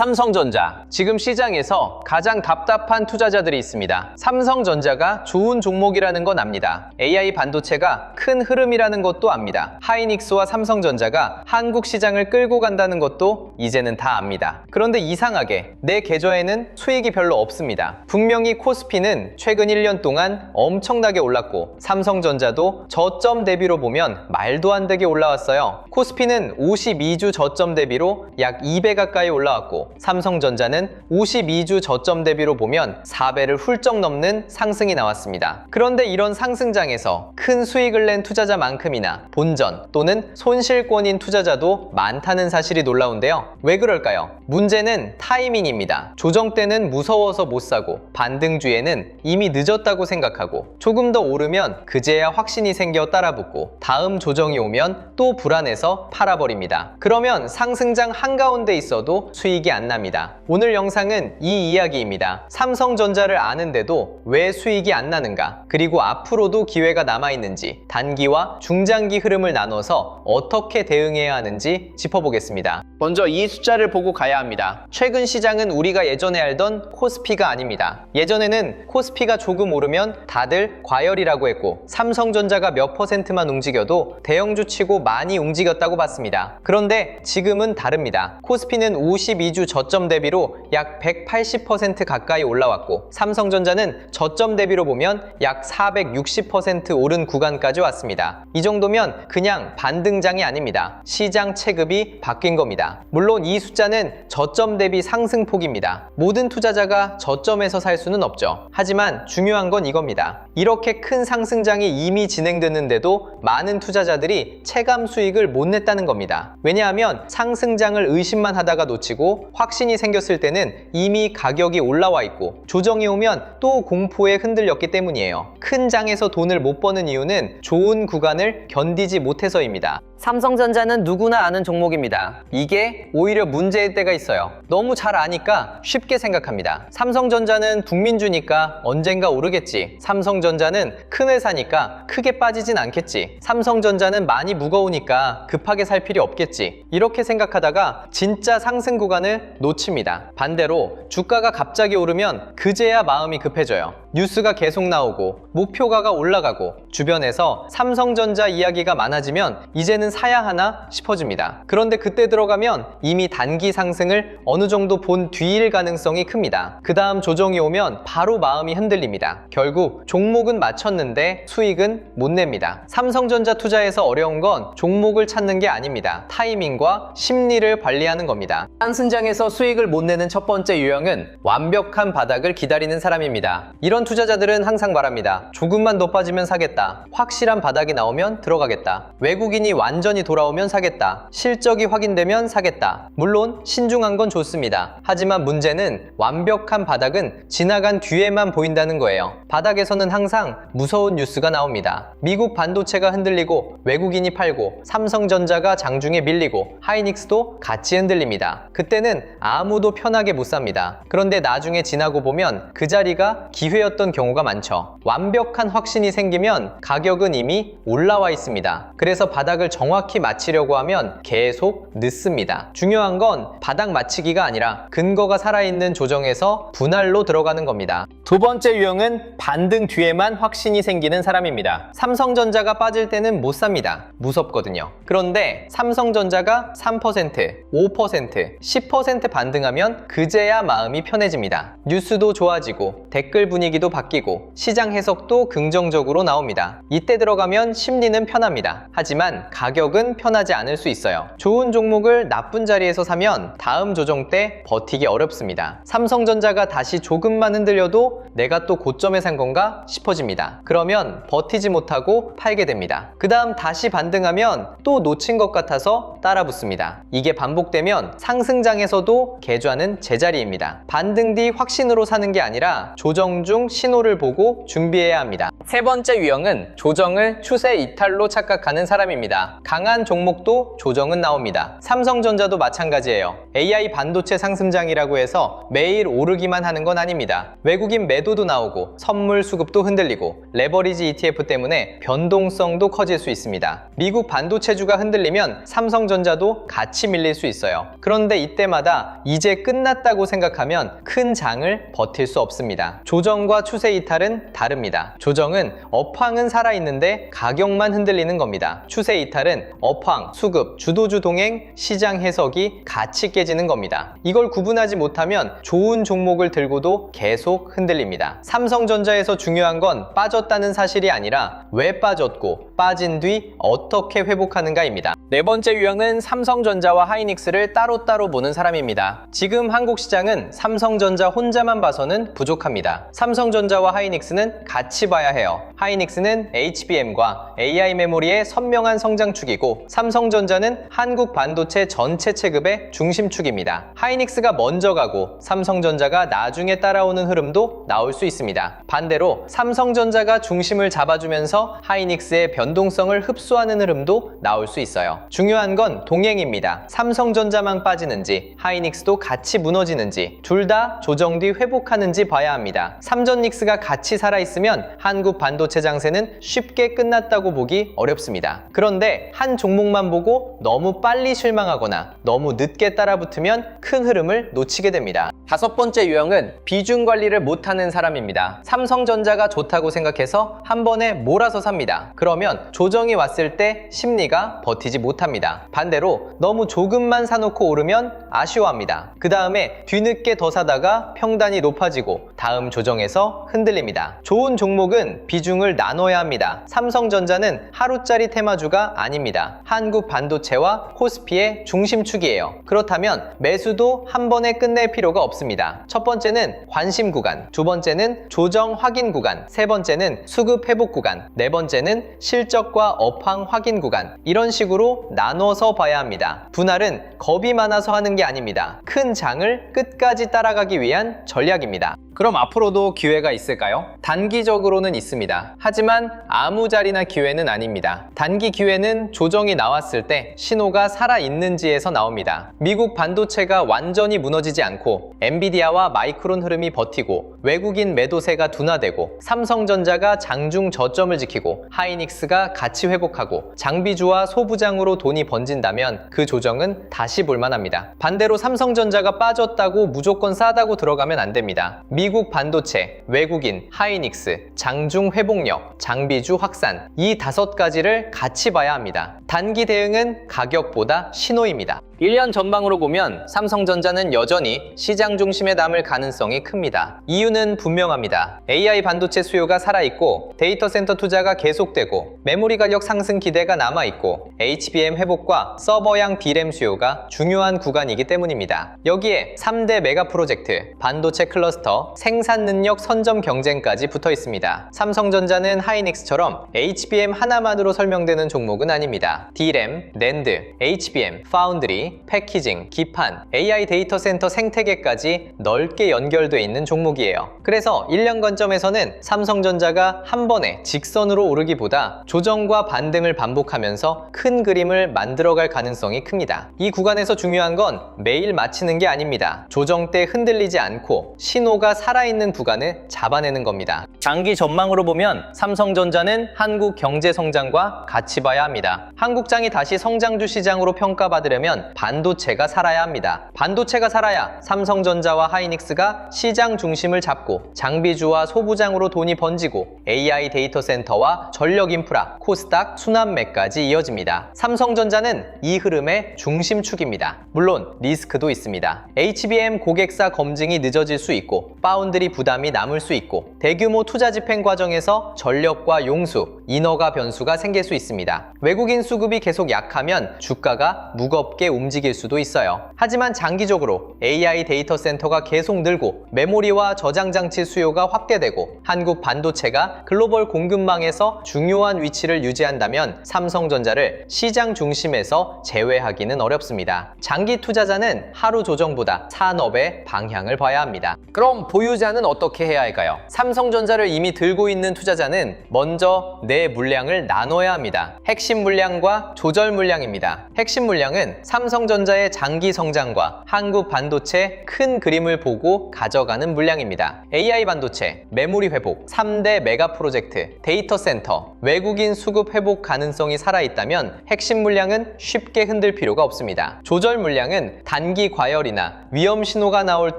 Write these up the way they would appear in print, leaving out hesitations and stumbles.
삼성전자. 지금 시장에서 가장 답답한 투자자들이 있습니다. 삼성전자가 좋은 종목이라는 건 압니다. AI 반도체가 큰 흐름이라는 것도 압니다. 하이닉스와 삼성전자가 한국 시장을 끌고 간다는 것도 이제는 다 압니다. 그런데 이상하게 내 계좌에는 수익이 별로 없습니다. 분명히 코스피는 최근 1년 동안 엄청나게 올랐고 삼성전자도 저점 대비로 보면 말도 안 되게 올라왔어요. 코스피는 52주 저점 대비로 약 2배 가까이 올라왔고 삼성전자는 52주 저점 대비로 보면 4배를 훌쩍 넘는 상승이 나왔습니다. 그런데 이런 상승장에서 큰 수익을 낸 투자자만큼이나 본전 또는 손실권인 투자자도 많다는 사실이 놀라운데요. 왜 그럴까요? 문제는 타이밍입니다. 조정 때는 무서워서 못 사고 반등주에는 이미 늦었다고 생각하고 조금 더 오르면 그제야 확신이 생겨 따라붙고 다음 조정이 오면 또 불안해서 팔아버립니다. 그러면 상승장 한가운데 있어도 수익이 안 납니다. 오늘 영상은 이 이야기입니다. 삼성전자를 아는데도 왜 수익이 안 나는가, 그리고 앞으로도 기회가 남아있는지, 단기와 중장기 흐름을 나눠서 어떻게 대응해야 하는지 짚어보겠습니다. 먼저 이 숫자를 보고 가야 합니다. 최근 시장은 우리가 예전에 알던 코스피가 아닙니다. 예전에는 코스피가 조금 오르면 다들 과열이라고 했고 삼성전자가 몇 %만 움직여도 대형주 치고 많이 움직였다고 봤습니다. 그런데 지금은 다릅니다. 코스피는 52주 저점 대비로 약 180% 가까이 올라왔고 삼성전자는 저점 대비로 보면 약 460% 오른 구간까지 왔습니다. 이 정도면 그냥 반등장이 아닙니다. 시장 체급이 바뀐 겁니다. 물론 이 숫자는 저점 대비 상승폭입니다. 모든 투자자가 저점에서 살 수는 없죠. 하지만 중요한 건 이겁니다. 이렇게 큰 상승장이 이미 진행됐는데도 많은 투자자들이 체감 수익을 못 냈다는 겁니다. 왜냐하면 상승장을 의심만 하다가 놓치고 확신이 생겼을 때는 이미 가격이 올라와 있고 조정이 오면 또 공포에 흔들렸기 때문이에요. 큰 장에서 돈을 못 버는 이유는 좋은 구간을 견디지 못해서입니다. 삼성전자는 누구나 아는 종목입니다. 이게 오히려 문제일 때가 있어요. 너무 잘 아니까 쉽게 생각합니다. 삼성전자는 국민주니까 언젠가 오르겠지. 삼성전자는 큰 회사니까 크게 빠지진 않겠지. 삼성전자는 많이 무거우니까 급하게 살 필요 없겠지. 이렇게 생각하다가 진짜 상승 구간을 놓칩니다. 반대로 주가가 갑자기 오르면 그제야 마음이 급해져요. 뉴스가 계속 나오고 목표가가 올라가고 주변에서 삼성전자 이야기가 많아지면 이제는 사야 하나 싶어집니다. 그런데 그때 들어가면 이미 단기 상승을 어느 정도 본 뒤일 가능성이 큽니다. 그 다음 조정이 오면 바로 마음이 흔들립니다. 결국 종목은 맞췄는데 수익은 못 냅니다. 삼성전자 투자에서 어려운 건 종목을 찾는 게 아닙니다. 타이밍과 심리를 관리하는 겁니다. 상승장에서 수익을 못 내는 첫 번째 유형은 완벽한 바닥을 기다리는 사람입니다. 이런 투자자들은 항상 말합니다. 조금만 더 빠지면 사겠다. 확실한 바닥이 나오면 들어가겠다. 외국인이 완전히 돌아오면 사겠다. 실적이 확인되면 사겠다. 물론 신중한 건 좋습니다. 하지만 문제는 완벽한 바닥은 지나간 뒤에만 보인다는 거예요. 바닥에서는 항상 무서운 뉴스가 나옵니다. 미국 반도체가 흔들리고 외국인이 팔고 삼성전자가 장중에 밀리고 하이닉스도 같이 흔들립니다. 그때는 아무도 편하게 못 삽니다. 그런데 나중에 지나고 보면 그 자리가 기회였던 경우가 많죠. 완벽한 확신이 생기면 가격은 이미 올라와 있습니다. 그래서 바닥을 정확히 맞히려고 하면 계속 늦습니다. 중요한 건 바닥 맞히기가 아니라 근거가 살아있는 조정에서 분할로 들어가는 겁니다. 두 번째 유형은 반등 뒤에만 확신이 생기는 사람입니다. 삼성전자가 빠질 때는 못 삽니다. 무섭거든요. 그런데 삼성전자가 3%, 5%, 10% 반등하면 그제야 마음이 편해집니다. 뉴스도 좋아지고 댓글 분위기도 바뀌고 시장 해석도 긍정적으로 나옵니다. 이때 들어가면 심리는 편합니다. 하지만 가격은 편하지 않을 수 있어요. 좋은 종목을 나쁜 자리에서 사면 다음 조정 때 버티기 어렵습니다. 삼성전자가 다시 조금만 흔들려도 내가 또 고점에 산 건가 싶어집니다. 그러면 버티지 못하고 팔게 됩니다. 그 다음 다시 반등하면 또 놓친 것 같아서 따라 붙습니다. 이게 반복되면 상승장에서도 계좌는 제자리입니다. 반등 뒤 확신으로 사는 게 아니라 조정 중 신호를 보고 준비해야 합니다. 세 번째 유형은 조정을 추세 이탈로 착각하는 사람입니다. 강한 종목도 조정은 나옵니다. 삼성전자도 마찬가지예요. AI 반도체 상승장이라고 해서 매일 오르기만 하는 건 아닙니다. 외국인 매도도 나오고 선물 수급도 흔들리고 레버리지 ETF 때문에 변동성도 커질 수 있습니다. 미국 반도체주가 흔들리면 삼성전자도 같이 밀릴 수 있어요. 그런데 이때마다 이제 끝났다고 생각하면 큰 장을 버틸 수 없습니다. 조정과 추세 이탈은 다릅니다. 조정은 업황은 살아있는데 가격만 흔들리는 겁니다. 추세 이탈은 업황, 수급, 주도주 동행, 시장 해석이 같이 깨지는 겁니다. 이걸 구분하지 못하면 좋은 종목을 들고도 계속 흔들립니다. 삼성전자에서 중요한 건 빠졌다는 사실이 아니라 왜 빠졌고 빠진 뒤 어떻게 회복하는가입니다. 네 번째 유형은 삼성전자와 하이닉스를 따로따로 보는 사람입니다. 지금 한국 시장은 삼성전자 혼자만 봐서는 부족합니다. 삼성전자와 하이닉스는 같이 봐야 해요. 하이닉스는 HBM과 AI 메모리의 선명한 성장축이고 삼성전자는 한국 반도체 전체 체급의 중심축입니다. 하이닉스가 먼저 가고 삼성전자가 나중에 따라오는 흐름도 나올 수 있습니다. 반대로 삼성전자가 중심을 잡아주면서 하이닉스의 변동성을 흡수하는 흐름도 나올 수 있어요. 중요한 건 동행입니다. 삼성전자만 빠지는지 하이닉스도 같이 무너지는지 둘 다 조정 뒤 회복하는지 봐야 합니다. 삼전닉스가 같이 살아있으면 한국 반도체 장세는 쉽게 끝났다고 보기 어렵습니다. 그런데 한 종목만 보고 너무 빨리 실망하거나 너무 늦게 따라붙으면 큰 흐름을 놓치게 됩니다. 다섯 번째 유형은 비중 관리를 못하는 사람입니다. 삼성전자가 좋다고 생각해서 한 번에 몰아서 삽니다. 그러면 조정이 왔을 때 심리가 버티지 못합니다. 반대로 너무 조금만 사놓고 오르면 아쉬워합니다. 그 다음에 뒤늦게 더 사다가 평단이 높아지고 다음 조정에서 흔들립니다. 좋은 종목은 비중을 나눠야 합니다. 삼성전자는 하루짜리 테마주가 아닙니다. 한국 반도체와 코스피의 중심축이에요. 그렇다면 매수도 한 번에 끝낼 필요가 없습니다. 첫 번째는 관심 구간, 두 번째는 조정 확인 구간, 세 번째는 수급 회복 구간, 네 번째는 실적과 업황 확인 구간, 이런 식으로 나눠서 봐야 합니다. 분할은 겁이 많아서 하는 게 아닙니다. 큰 장을 끝까지 따라가기 위한 전략입니다. 그럼 앞으로도 기회가 있을까요? 단기적으로는 있습니다. 하지만 아무 자리나 기회는 아닙니다. 단기 기회는 조정이 나왔을 때 신호가 살아있는지에서 나옵니다. 미국 반도체가 완전히 무너지지 않고 엔비디아와 마이크론 흐름이 버티고 외국인 매도세가 둔화되고 삼성전자가 장중 저점을 지키고 하이닉스가 같이 회복하고 장비주와 소부장으로 돈이 번진다면 그 조정은 다시 볼만합니다. 반대로 삼성전자가 빠졌다고 무조건 싸다고 들어가면 안 됩니다. 미국 반도체, 외국인, 하이닉스, 장중 회복력, 장비주 확산, 이 5가지를 같이 봐야 합니다. 단기 대응은 가격보다 신호입니다. 1년 전방으로 보면 삼성전자는 여전히 시장 중심에 남을 가능성이 큽니다. 이유는 분명합니다. AI 반도체 수요가 살아있고 데이터 센터 투자가 계속되고 메모리 가격 상승 기대가 남아있고 HBM 회복과 서버형 D램 수요가 중요한 구간이기 때문입니다. 여기에 3대 메가 프로젝트, 반도체 클러스터, 생산 능력 선점 경쟁까지 붙어 있습니다. 삼성전자는 하이닉스처럼 HBM 하나만으로 설명되는 종목은 아닙니다. D램, 낸드, HBM, 파운드리, 패키징, 기판, AI 데이터 센터 생태계까지 넓게 연결되어 있는 종목이에요. 그래서 1년 관점에서는 삼성전자가 한 번에 직선으로 오르기보다 조정과 반등을 반복하면서 큰 그림을 만들어갈 가능성이 큽니다. 이 구간에서 중요한 건 매일 맞히는 게 아닙니다. 조정 때 흔들리지 않고 신호가 살아있는 구간을 잡아내는 겁니다. 장기 전망으로 보면 삼성전자는 한국 경제 성장과 같이 봐야 합니다. 한국장이 다시 성장주 시장으로 평가받으려면 반도체가 살아야 합니다. 반도체가 살아야 삼성전자와 하이닉스가 시장 중심을 잡고 장비주와 소부장으로 돈이 번지고 AI 데이터 센터와 전력 인프라, 코스닥, 순환매까지 이어집니다. 삼성전자는 이 흐름의 중심축입니다. 물론 리스크도 있습니다. HBM 고객사 검증이 늦어질 수 있고 파운드리 부담이 남을 수 있고 대규모 투자 집행 과정에서 전력과 용수, 인허가 변수가 생길 수 있습니다. 외국인 수급이 계속 약하면 주가가 무겁게 움직일 수도 있어요. 하지만 장기적으로 AI 데이터 센터가 계속 늘고 메모리와 저장 장치 수요가 확대되고 한국 반도체가 글로벌 공급망에서 중요한 위치를 유지한다면 삼성전자를 시장 중심에서 제외하기는 어렵습니다. 장기 투자자는 하루 조정보다 산업의 방향을 봐야 합니다. 그럼 보유자는 어떻게 해야 할까요? 삼성전자를 이미 들고 있는 투자자는 먼저 내 물량을 나눠야 합니다. 핵심 물량과 조절 물량입니다. 핵심 물량은 삼성전자의 장기 성장과 한국 반도체 큰 그림을 보고 가져가는 물량입니다. AI 반도체, 메모리 회복, 3대 메가 프로젝트, 데이터 센터, 외국인 수급 회복 가능성이 살아있다면 핵심 물량은 쉽게 흔들 필요가 없습니다. 조절 물량은 단기 과열이나 위험 신호가 나올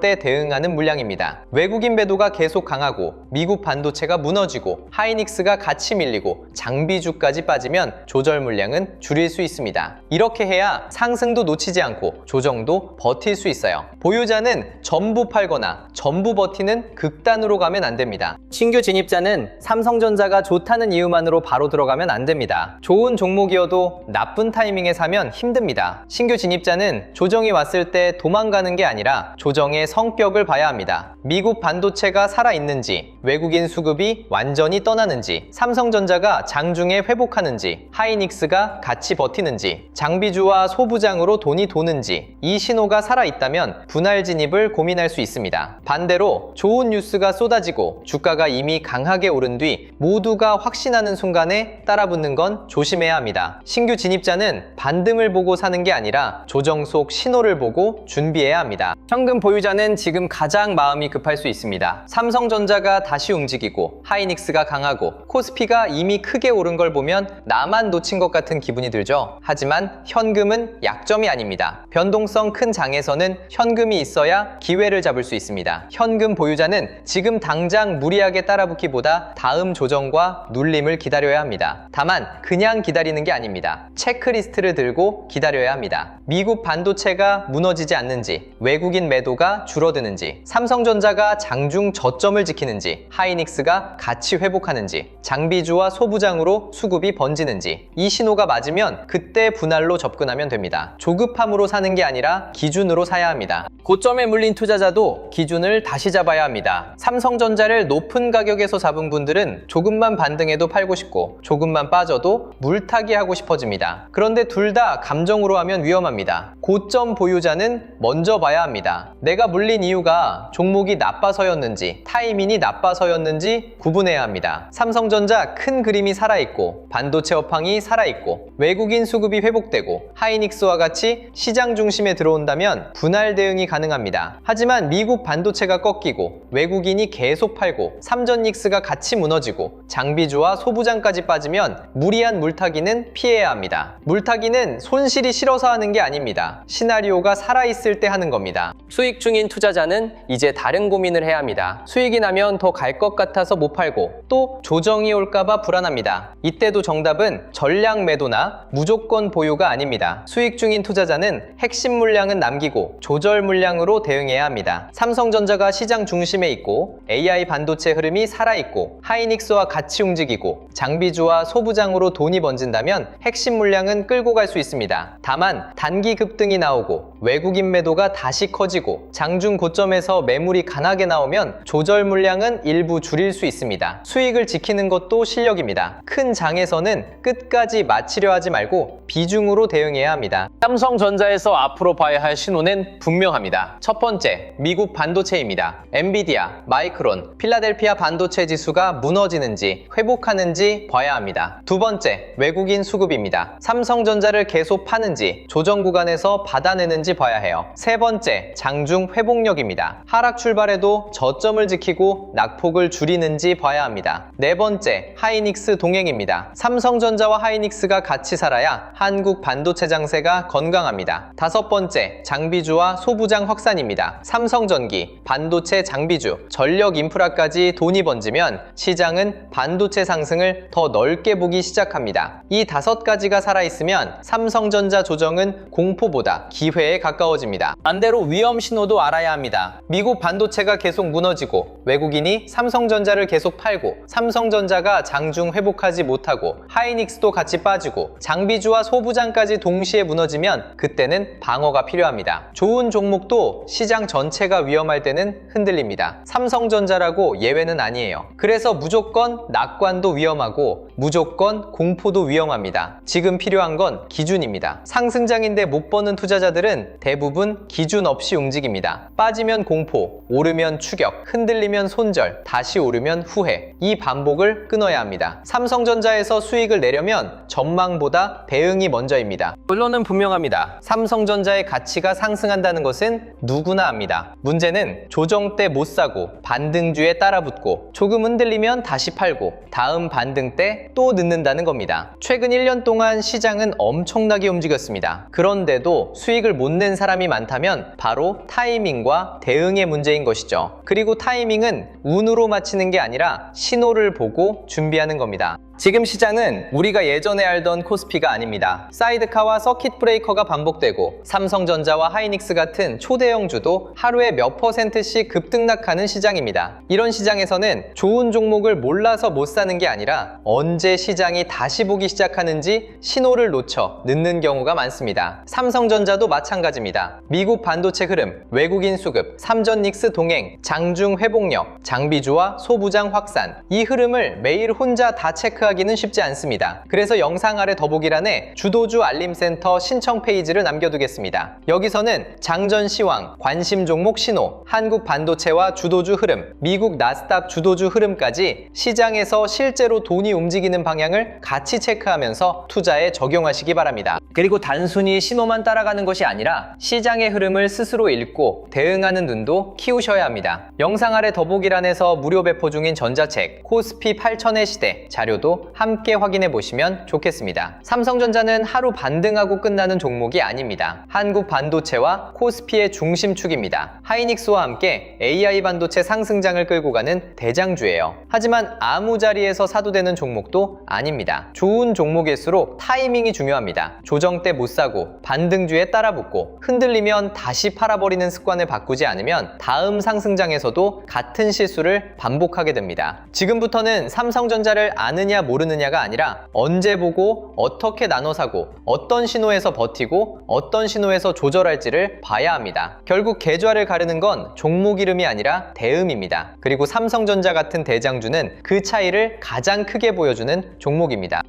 때 대응하는 물량입니다. 외국인 매도가 계속 강하고 미국 반도체가 무너지고 하이닉스가 같이 밀리고 장비주까지 빠지면 조절 물량은 줄일 수 있습니다. 이렇게 해야 상승도 놓치지 않고 조정도 버틸 수 있어요. 보유자는 전부 팔거나 전부 버티는 극단으로 가면 안 됩니다. 신규 진입자는 삼성전자가 좋다는 이유만으로 바로 들어가면 안 됩니다. 좋은 종목이어도 나쁜 타이밍에 사면 힘듭니다. 신규 진입자는 조정이 왔을 때 도망가는 게 아니라 조정의 성격을 봐야 합니다. 미국 반도체가 살아있는지, 외국인 수급이 완전히 떠나는지, 삼성전자가 장중에 회복하는지, 하이닉스가 같이 버티는지, 장비주와 소부장으로 돈이 도는지, 이 신호가 살아있다면 분할 진입을 고민할 수 있습니다. 반대로 좋은 뉴스가 쏟아지고 주가가 이미 강하게 오른 뒤 모두가 확신하는 순간에 따라붙는 건 조심해야 합니다. 신규 진입자는 반등을 보고 사는 게 아니라 조정 속 신호를 보고 준비해야 합니다. 현금 보유자는 지금 가장 마음이 급할 수 있습니다. 삼성전자가 다시 움직이고 하이닉스가 강하고 코스피가 이미 크게 오른 걸 보면 나만 놓친 것 같은 기분이 들죠. 하지만 현금은 약점이 아닙니다. 변동성 큰 장에서는 현금이 있어야 기회를 잡을 수 있습니다. 현금 보유자는 지금 당장 무리하게 따라붙기보다 다음 조정과 눌림을 기다려야 합니다. 다만 그냥 기다리는 게 아닙니다. 체크리스트를 들고 기다려야 합니다. 미국 반도체가 무너지지 않는지, 외국인 매도가 줄어드는지, 삼성전자가 장중 저점을 지키는지, 하이닉스가 같이 회복하는지, 장비주와 소부장으로 수급이 번지는지, 이 신호가 맞으면 그때 분할로 접근하면 됩니다. 조급함으로 사는 게 아니라 기준으로 사야 합니다. 고점에 물린 투자자도 기준을 다시 잡아야 합니다. 삼성전자를 높은 가격에서 잡은 분들은 조금만 반등해도 팔고 싶고 조금만 빠져도 물타기 하고 싶어집니다. 그런데 둘 다 감정으로 하면 위험합니다. 고점 보유자는 먼저 봐야 합니다. 내가 물린 이유가 종목이 나빠서였는지 타이밍이 나빠서였는지 구분해야 합니다. 삼성전자 큰 그림이 살아있고 반도체 업황이 살아있고 외국인 수급이 회복되고 하이닉스와 같이 시장 중심에 들어온다면 분할 대응이 가능합니다. 하지만 미국 반도체가 꺾이고 외국인이 계속 팔고 삼전닉스가 같이 무너지고 장비주와 소부장까지 빠지면 무리한 물타기는 피해야 합니다. 물타기는 손실이 싫어서 하는 게 아닙니다. 시나리오가 살아있을 때 하는 겁니다. 수익 중인 투자자는 이제 다른 고민을 해야 합니다. 수익이 나면 더 갈 것 같아서 못 팔고 또 조정이 올까봐 불안합니다. 이때도 정답은 전량 매도나 무조건 보유가 아닙니다. 수익 중인 투자자는 핵심 물량은 남기고 조절 물량으로 대응해야 합니다. 삼성전자가 시장 중심에 있고 AI 반도체 흐름이 살아있고 하이닉스와 같이 움직이고 장비주와 소부장으로 돈이 번진다면 핵심 물량은 끌고 갈 수 있습니다. 다만 단기 급등이 나오고 외국인 매도가 다시 커지고 장중 고점에서 매물이 강하게 나오면 조절 물량은 일부 줄일 수 있습니다. 수익을 지키는 것도 실력입니다. 큰 장에서는 끝까지 마치려 하지 말고 비중으로 대응해야 합니다. 삼성전자에서 앞으로 봐야 할 신호는 분명합니다. 첫 번째, 미국 반도체입니다. 엔비디아, 마이크론, 필라델피아 반도체 지수가 무너지는지 회복하는지 봐야 합니다. 두 번째, 외국인 수급입니다. 삼성전자를 계속 파는지 조정 구간에서 받아내는지 봐야 해요. 세 번째, 장중 회복력입니다. 하락 출발에도 저점을 지키고 낙폭을 줄이는지 봐야 합니다. 네 번째, 하이닉스 동행입니다. 삼성전자와 하이닉스가 같이 살아야 한국 반도체 장세가 건강합니다. 다섯 번째, 장비주와 소부장 확산입니다. 삼성전기, 반도체 장비주, 전력 인프라까지 돈이 번지면 시장은 반도체 상승을 더 넓게 보기 시작합니다. 이 다섯 가지가 살아있으면 삼성전자 조정은 공포보다 기회에 가까워집니다. 반대로 위험 신호도 알아야 합니다. 미국 반도체가 계속 무너지고 외국인이 삼성전자를 계속 팔고 삼성전자가 장중 회복하지 못하고 하이닉스도 같이 빠지고 장비주와 소부장까지 동시에 무너지면 그때는 방어가 필요합니다. 좋은 종목도 시장 전체가 위험할 때는 흔들립니다. 삼성전자라고 예외는 아니에요. 그래서 무조건 낙관도 위험하고 무조건 공포도 위험합니다. 지금 필요한 건 기준입니다. 상승장인데 못 버는 투자자들은 대부분 기준 없이 움직입니다. 빠지면 공포, 오르면 추격, 흔들리면 손절, 다시 오르면 후회. 이 반복을 끊어야 합니다. 삼성전자에서 수익을 내려면 전망보다 대응이 먼저입니다. 결론은 분명합니다. 삼성전자의 가치가 상승한다는 것은 누구나 압니다. 문제는 조정 때 못 사고 반등주에 따라붙고 조금 흔들리면 다시 팔고 다음 반등 때 또 늦는다는 겁니다. 최근 1년 동안 시장은 엄청나게 움직였습니다. 그런데도 수익을 못 낸 사람이 많다면 바로 타이밍과 대응의 문제인 것이죠. 그리고 타이밍은 운으로 맞히는 게 아니라 신호를 보고 준비하는 겁니다. 지금 시장은 우리가 예전에 알던 코스피가 아닙니다. 사이드카와 서킷 브레이커가 반복되고 삼성전자와 하이닉스 같은 초대형주도 하루에 몇 %씩 급등락하는 시장입니다. 이런 시장에서는 좋은 종목을 몰라서 못 사는 게 아니라 언제 시장이 다시 보기 시작하는지 신호를 놓쳐 늦는 경우가 많습니다. 삼성전자도 마찬가지입니다. 미국 반도체 흐름, 외국인 수급, 삼전닉스 동행, 장중 회복력, 장비주와 소부장 확산, 이 흐름을 매일 혼자 다 체크하기는 쉽지 않습니다. 그래서 영상 아래 더보기란에 주도주 알림센터 신청 페이지를 남겨두겠습니다. 여기서는 장전 시황, 관심 종목 신호, 한국 반도체와 주도주 흐름, 미국 나스닥 주도주 흐름까지 시장에서 실제로 돈이 움직이는 방향을 같이 체크하면서 투자에 적용하시기 바랍니다. 그리고 단순히 신호만 따라가는 것이 아니라 시장의 흐름을 스스로 읽고 대응하는 눈도 키우셔야 합니다. 영상 아래 더보기란에서 무료 배포 중인 전자책 코스피 8000의 시대 자료도 함께 확인해 보시면 좋겠습니다. 삼성전자는 하루 반등하고 끝나는 종목이 아닙니다. 한국 반도체와 코스피의 중심축입니다. 하이닉스와 함께 AI 반도체 상승장을 끌고 가는 대장주예요. 하지만 아무 자리에서 사도 되는 종목도 아닙니다. 좋은 종목일수록 타이밍이 중요합니다. 조정 때 못 사고 반등주에 따라붙고 흔들리면 다시 팔아버리는 습관을 바꾸지 않으면 다음 상승장에서도 같은 실수를 반복하게 됩니다. 지금부터는 삼성전자를 아느냐 모르느냐가 아니라 언제 보고 어떻게 나눠 사고 어떤 신호에서 버티고 어떤 신호에서 조절할지를 봐야 합니다. 결국 계좌를 가르는 건 종목 이름이 아니라 대음입니다. 그리고 삼성전자 같은 대장주는 그 차이를 가장 크게 보여주는 종목입니다.